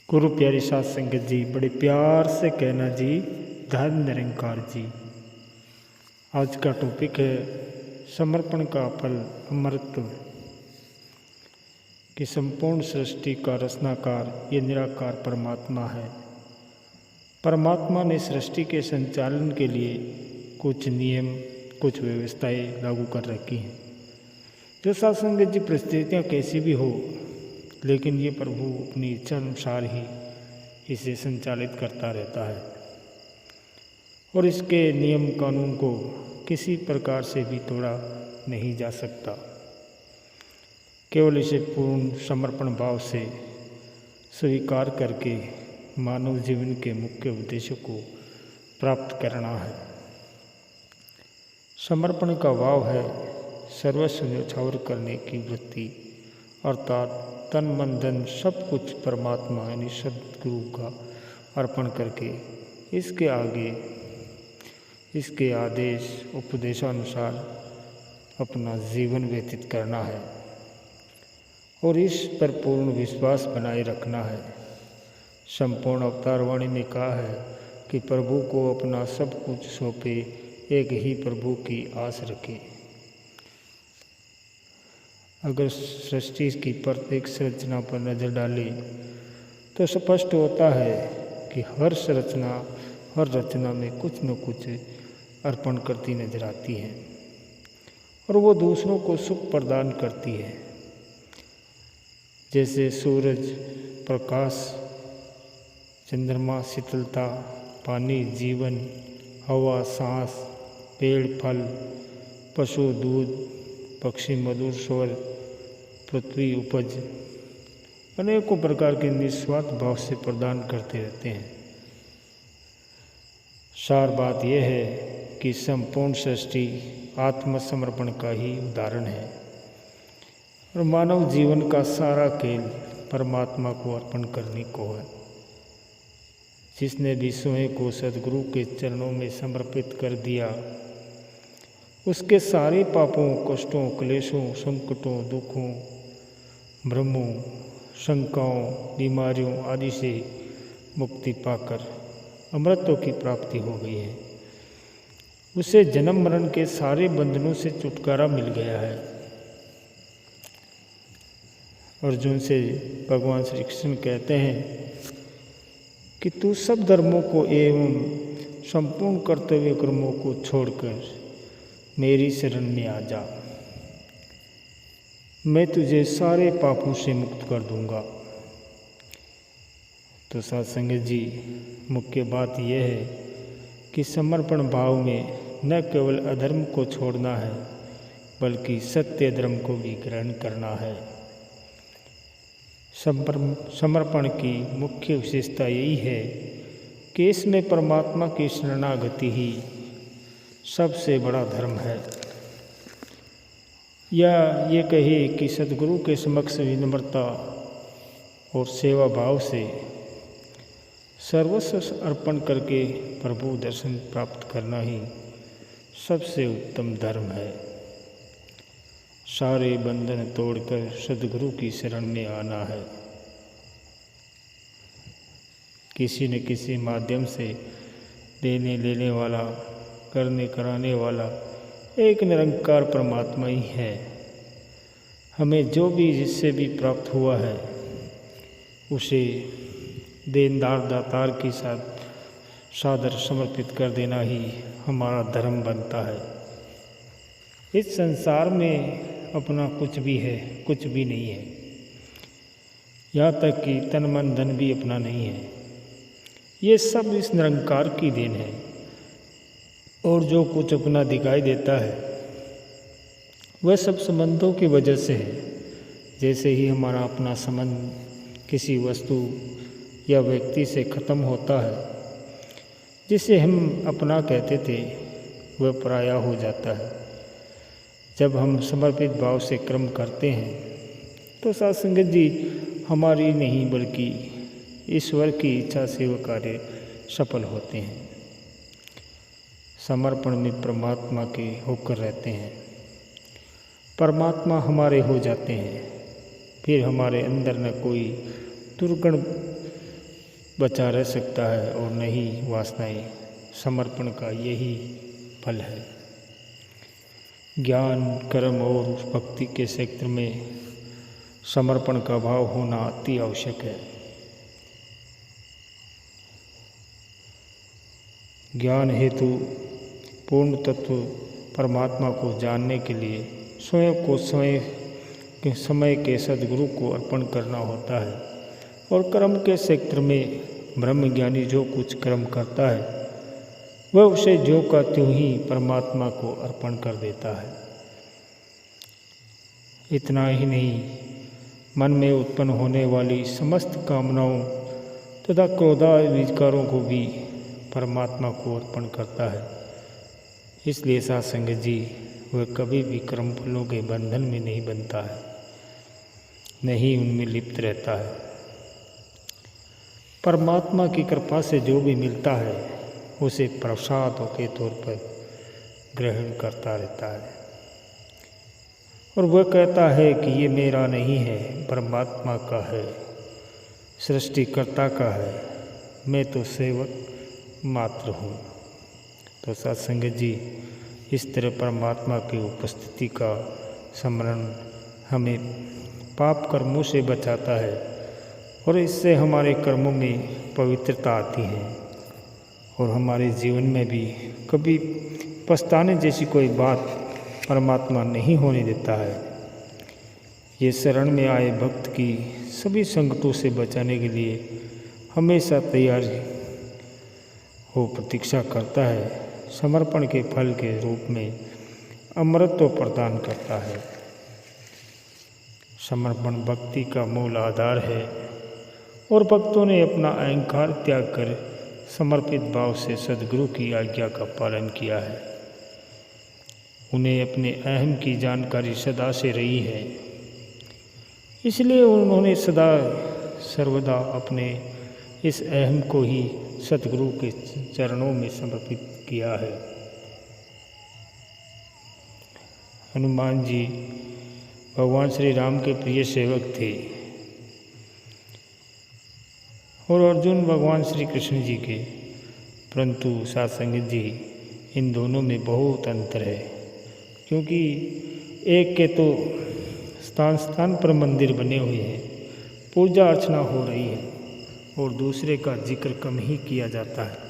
गुरु प्यारी साध संगत जी, बड़े प्यार से कहना जी, धन निरंकार जी। आज का टॉपिक है समर्पण का फल अमृत। कि संपूर्ण सृष्टि का रचनाकार ये निराकार परमात्मा है। परमात्मा ने सृष्टि के संचालन के लिए कुछ नियम, कुछ व्यवस्थाएं लागू कर रखी हैं। जो साध संगत जी परिस्थितियाँ कैसी भी हो, लेकिन ये प्रभु अपनी इच्छा अनुसार ही इसे संचालित करता रहता है और इसके नियम कानून को किसी प्रकार से भी तोड़ा नहीं जा सकता। केवल इसे पूर्ण समर्पण भाव से स्वीकार करके मानव जीवन के मुख्य उद्देश्य को प्राप्त करना है। समर्पण का भाव है सर्वस्व न्यौछावर करने की वृत्ति, अर्थात तन मन धन सब कुछ परमात्मा यानी सदगुरु का अर्पण करके इसके आगे इसके आदेश उपदेशानुसार अपना जीवन व्यतीत करना है और इस पर पूर्ण विश्वास बनाए रखना है। संपूर्ण अवतार वाणी में कहा है कि प्रभु को अपना सब कुछ सौंपे, एक ही प्रभु की आस रखे। अगर सृष्टि की प्रत्येक संरचना पर नज़र डालें तो स्पष्ट होता है कि हर रचना में कुछ न कुछ अर्पण करती नजर आती है और वो दूसरों को सुख प्रदान करती है। जैसे सूरज प्रकाश, चंद्रमा शीतलता, पानी जीवन, हवा सांस, पेड़ फल, पशु दूध, पक्षी मधुर स्वर, पृथ्वी उपज, अनेकों प्रकार के निस्वार्थ भाव से प्रदान करते रहते हैं। सार बात यह है कि संपूर्ण सृष्टि आत्मसमर्पण का ही उदाहरण है और मानव जीवन का सारा खेल परमात्मा को अर्पण करने को है। जिसने भी स्वयं को सदगुरु के चरणों में समर्पित कर दिया, उसके सारे पापों, कष्टों, क्लेशों, संकटों, दुखों, भ्रमों, शंकाओं, बीमारियों आदि से मुक्ति पाकर अमृतों की प्राप्ति हो गई है। उसे जन्म मरण के सारे बंधनों से छुटकारा मिल गया है। अर्जुन से भगवान श्री कृष्ण कहते हैं कि तू सब धर्मों को एवं संपूर्ण कर्तव्य कर्मों को छोड़कर मेरी शरण में आ जा, मैं तुझे सारे पापों से मुक्त कर दूंगा। तो साध संगत जी, मुख्य बात यह है कि समर्पण भाव में न केवल अधर्म को छोड़ना है, बल्कि सत्य धर्म को भी ग्रहण करना है। समर्पण की मुख्य विशेषता यही है कि इसमें परमात्मा की शरणागति ही सबसे बड़ा धर्म है। या ये कहे कि सदगुरु के समक्ष विनम्रता और सेवा भाव से सर्वस्व अर्पण करके प्रभु दर्शन प्राप्त करना ही सबसे उत्तम धर्म है। सारे बंधन तोड़कर सदगुरु की शरण में आना है। किसी न किसी माध्यम से देने लेने वाला, करने कराने वाला एक निरंकार परमात्मा ही है। हमें जो भी जिससे भी प्राप्त हुआ है उसे देनदार दातार के साथ सादर समर्पित कर देना ही हमारा धर्म बनता है। इस संसार में अपना कुछ भी है, कुछ भी नहीं है। यहाँ तक कि तन मन धन भी अपना नहीं है। ये सब इस निरंकार की देन है और जो कुछ अपना दिखाई देता है वह सब संबंधों की वजह से है। जैसे ही हमारा अपना संबंध किसी वस्तु या व्यक्ति से ख़त्म होता है, जिसे हम अपना कहते थे, वह पराया हो जाता है। जब हम समर्पित भाव से कर्म करते हैं तो साध संगत जी, हमारी नहीं बल्कि ईश्वर की इच्छा से वह कार्य सफल होते हैं। समर्पण में परमात्मा के होकर रहते हैं, परमात्मा हमारे हो जाते हैं। फिर हमारे अंदर न कोई दुर्गुण बचा रह सकता है और नहीं वासनाएं। समर्पण का यही फल है। ज्ञान, कर्म और भक्ति के क्षेत्र में समर्पण का भाव होना अति आवश्यक है। ज्ञान हेतु पूर्ण तत्व परमात्मा को जानने के लिए स्वयं को समय के सद्गुरु को अर्पण करना होता है। और कर्म के क्षेत्र में ब्रह्मज्ञानी जो कुछ कर्म करता है वह उसे ज्यों का त्यों ही परमात्मा को अर्पण कर देता है। इतना ही नहीं, मन में उत्पन्न होने वाली समस्त कामनाओं तथा क्रोधादि विकारों को भी परमात्मा को अर्पण करता है। इसलिए साधुसंग जी वह कभी भी कर्म फलों के बंधन में नहीं बनता है, नहीं उनमें लिप्त रहता है। परमात्मा की कृपा से जो भी मिलता है उसे प्रसाद के तौर पर ग्रहण करता रहता है और वह कहता है कि ये मेरा नहीं है, परमात्मा का है, सृष्टिकर्ता का है, मैं तो सेवक मात्र हूँ। तो सत्संग जी, इस तरह परमात्मा की उपस्थिति का स्मरण हमें पाप कर्मों से बचाता है और इससे हमारे कर्मों में पवित्रता आती है और हमारे जीवन में भी कभी पछताने जैसी कोई बात परमात्मा नहीं होने देता है। ये शरण में आए भक्त की सभी संकटों से बचाने के लिए हमेशा तैयार हो प्रतीक्षा करता है। समर्पण के फल के रूप में अमृतत्व प्रदान करता है। समर्पण भक्ति का मूल आधार है और भक्तों ने अपना अहंकार त्याग कर समर्पित भाव से सद्गुरु की आज्ञा का पालन किया है। उन्हें अपने अहम की जानकारी सदा से रही है, इसलिए उन्होंने सदा सर्वदा अपने इस अहम को ही सद्गुरु के चरणों में समर्पित किया है। हनुमान जी भगवान श्री राम के प्रिय सेवक थे और अर्जुन भगवान श्री कृष्ण जी के, परंतु साधुसंग जी इन दोनों में बहुत अंतर है, क्योंकि एक के तो स्थान स्थान पर मंदिर बने हुए हैं, पूजा अर्चना हो रही है और दूसरे का जिक्र कम ही किया जाता है।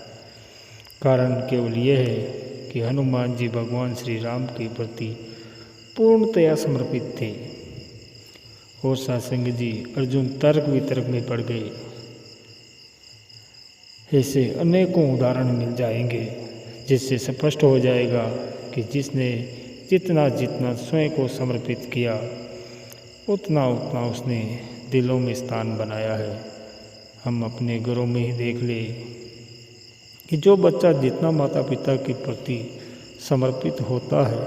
कारण केवल यह है कि हनुमान जी भगवान श्री राम के प्रति पूर्णतया समर्पित थे और साधुसंग जी अर्जुन तर्क वितर्क में पड़ गए। ऐसे अनेकों उदाहरण मिल जाएंगे जिससे स्पष्ट हो जाएगा कि जिसने जितना जितना स्वयं को समर्पित किया उतना उतना उसने दिलों में स्थान बनाया है। हम अपने घरों में ही देख ले कि जो बच्चा जितना माता पिता के प्रति समर्पित होता है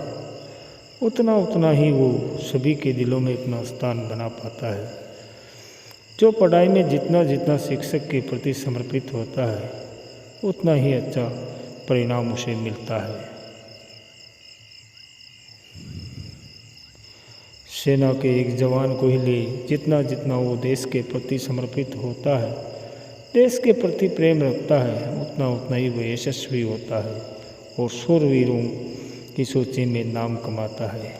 उतना उतना ही वो सभी के दिलों में अपना स्थान बना पाता है। जो पढ़ाई में जितना जितना शिक्षक के प्रति समर्पित होता है उतना ही अच्छा परिणाम उसे मिलता है। सेना के एक जवान को ही ले, जितना जितना वो देश के प्रति समर्पित होता है, देश के प्रति प्रेम रखता है, उतना उतना ही वो यशस्वी होता है और शूरवीरों की सूची में नाम कमाता है।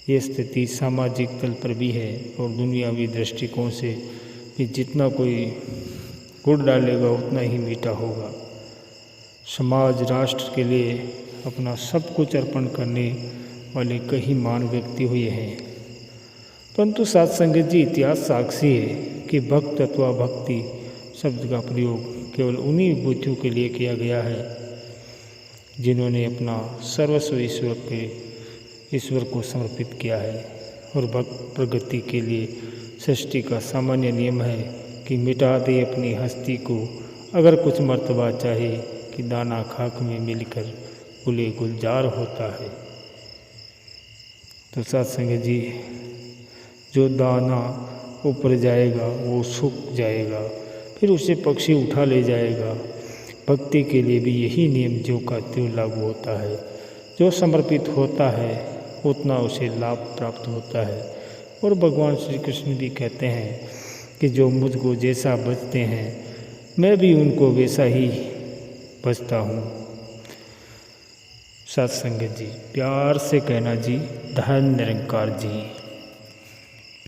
ये स्थिति सामाजिक तल पर भी है और दुनियावी दृष्टिकोण से भी जितना कोई गुड़ डालेगा उतना ही मीठा होगा। समाज राष्ट्र के लिए अपना सब कुछ अर्पण करने वाले कई महान व्यक्ति हुए हैं, परंतु साधुसंग जी इतिहास साक्षी है कि भक्त अथवा भक्ति शब्द का प्रयोग केवल उन्हीं विभूतियों के लिए किया गया है जिन्होंने अपना सर्वस्व ईश्वर को समर्पित किया है। और भक्त प्रगति के लिए सृष्टि का सामान्य नियम है कि मिटा दे अपनी हस्ती को, अगर कुछ मर्तबा चाहे कि दाना खाक में मिलकर गुले गुलजार होता है। तो सत्संग जी, जो दाना ऊपर जाएगा वो सूख जाएगा, फिर उसे पक्षी उठा ले जाएगा। भक्ति के लिए भी यही नियम ज्यों का त्यों लागू होता है। जो समर्पित होता है उतना उसे लाभ प्राप्त होता है। और भगवान श्री कृष्ण भी कहते हैं कि जो मुझको जैसा भजते हैं मैं भी उनको वैसा ही बचता हूँ। सत्संग जी, प्यार से कहना जी, धन निरंकार जी।